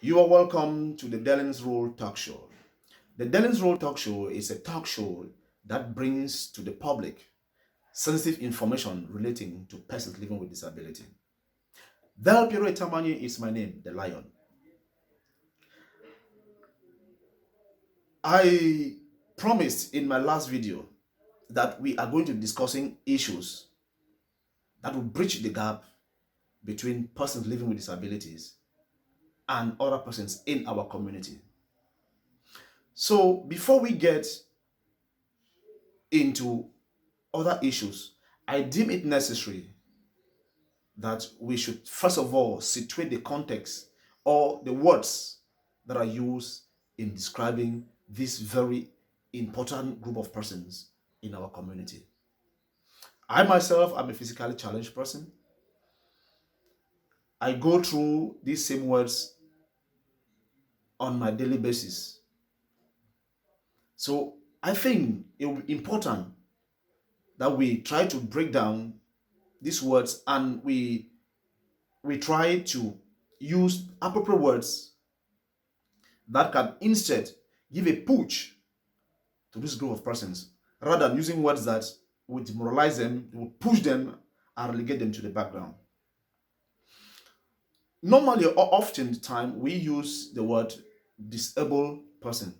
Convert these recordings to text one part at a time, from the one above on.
You are welcome to the Dellen's Role Talk Show. The Dellen's Role Talk Show is a talk show that brings to the public sensitive information relating to persons living with disability. Del Piero Itamani is my name, the Lion. I promised in my last video that we are going to be discussing issues that will bridge the gap between persons living with disabilities and other persons in our community. So before we get into other issues, I deem it necessary that we should first of all situate the context or the words that are used in describing this very important group of persons in our community. I myself am a physically challenged person. I go through these same words on my daily basis. So I think it will be important that we try to break down these words and we try to use appropriate words that can instead give a push to this group of persons rather than using words that would demoralize them, would push them and relegate them to the background. Normally or often the time we use the word disabled person.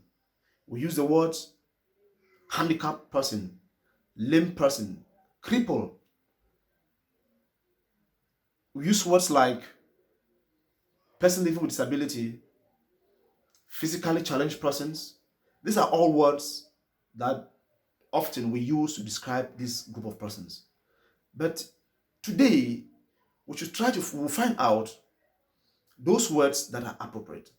We use the words handicapped person, lame person, cripple. We use words like person living with disability, physically challenged persons. These are all words that often we use to describe this group of persons. But today, we should try to find out those words that are appropriate.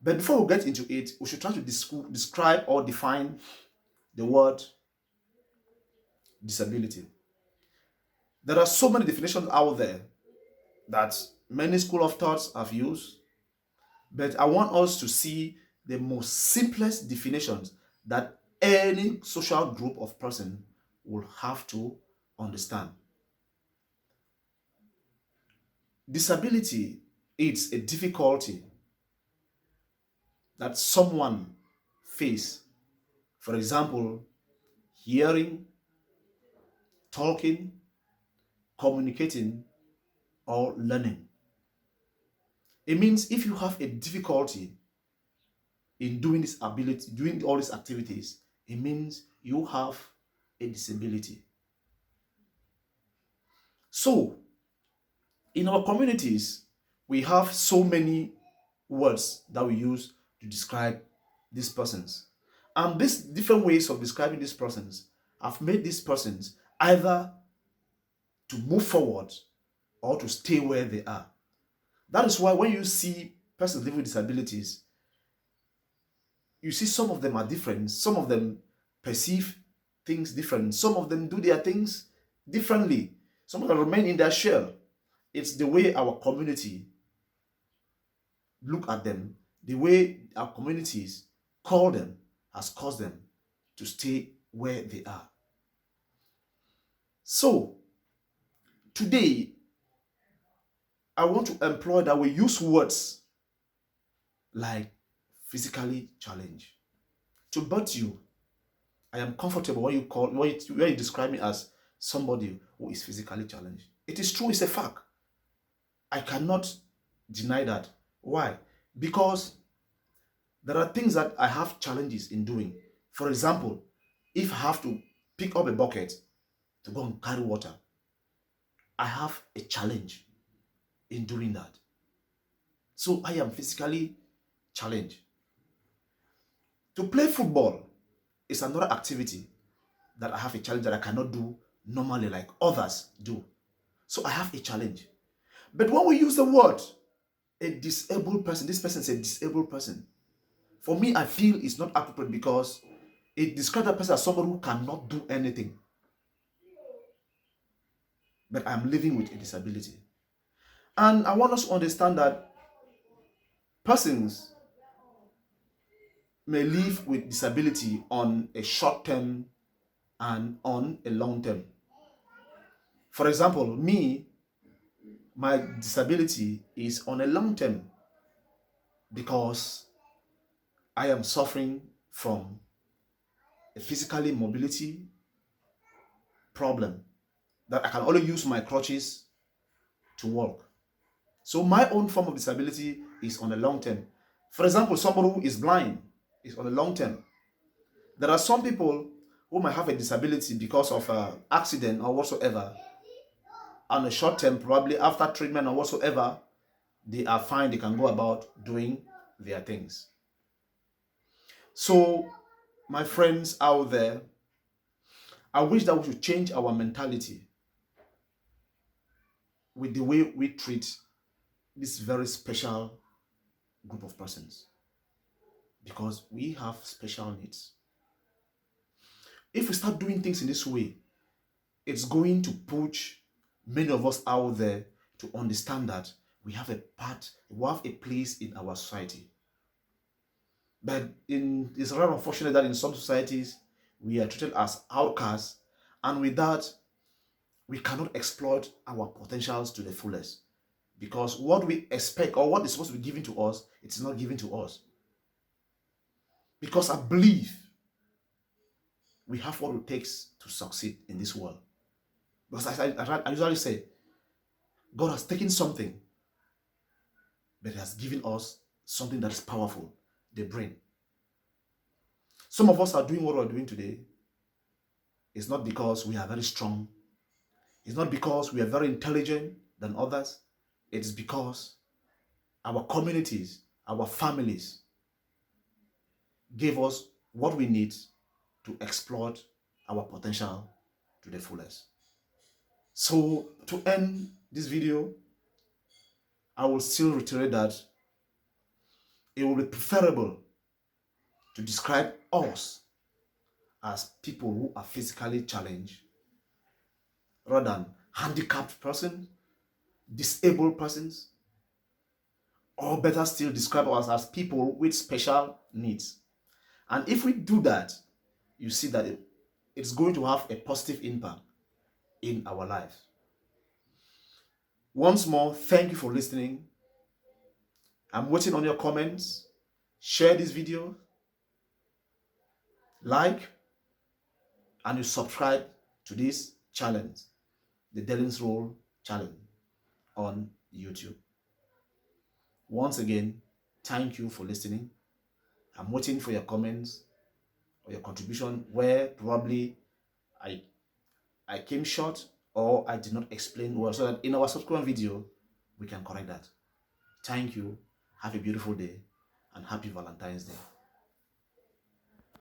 But before we get into it, we should try to describe or define the word disability. There are so many definitions out there that many school of thoughts have used, but I want us to see the most simplest definitions that any social group of person will have to understand. Disability is a difficulty that someone face. For example, hearing, talking, communicating, or learning. It means if you have a difficulty in doing all these activities, it means you have a disability. So, in our communities, we have so many words that we use to describe these persons. And these different ways of describing these persons have made these persons either to move forward or to stay where they are. That is why when you see persons living with disabilities, you see some of them are different. Some of them perceive things different. Some of them do their things differently. Some of them remain in their shell. It's the way our community look at them, the way our communities call them has caused them to stay where they are. So, today, I want to employ that we use words like physically challenged. To bet you, I am comfortable when you describe me as somebody who is physically challenged. It is true, it's a fact. I cannot deny that. Why? Because there are things that I have challenges in doing. For example, if I have to pick up a bucket to go and carry water, I have a challenge in doing that. So I am physically challenged. To play football is another activity that I have a challenge that I cannot do normally like others do. So I have a challenge. But when we use the word a disabled person, this person is a disabled person. For me, I feel it's not appropriate because it describes that person as somebody who cannot do anything. But I'm living with a disability. And I want us to understand that persons may live with disability on a short term and on a long term. For example, me, my disability is on a long term. because I am suffering from a physically mobility problem that I can only use my crutches to walk. So my own form of disability is on the long term. For example, somebody who is blind is on the long term. There are some people who might have a disability because of an accident or whatsoever. On the short term, probably after treatment or whatsoever, they are fine. They can go about doing their things. So, my friends out there, I wish that we should change our mentality with the way we treat this very special group of persons, because we have special needs. If we start doing things in this way, it's going to push many of us out there to understand that we have a part, we have a place in our society. But it's rather unfortunate that in some societies we are treated as outcasts, and with that we cannot exploit our potentials to the fullest, because what we expect or what is supposed to be given to us, it's not given to us. Because I believe we have what it takes to succeed in this world. Because I usually say, God has taken something, but He has given us something that is powerful, the brain. Some of us are doing what we're doing today. It's not because we are very strong. It's not because we are very intelligent than others. It is because our communities, our families gave us what we need to exploit our potential to the fullest. So to end this video, I will still reiterate that it will be preferable to describe us as people who are physically challenged rather than handicapped persons, disabled persons, or better still describe us as people with special needs. And if we do that, you see that it's going to have a positive impact in our lives. Once more, thank you for listening. I'm waiting on your comments. Share this video, like, and you subscribe to this challenge, the Dellin's Role Challenge on YouTube. Once again, thank you for listening. I'm waiting for your comments or your contribution where probably I came short or I did not explain well, so that in our subsequent video we can correct that. Thank you. Have a beautiful day and happy Valentine's Day.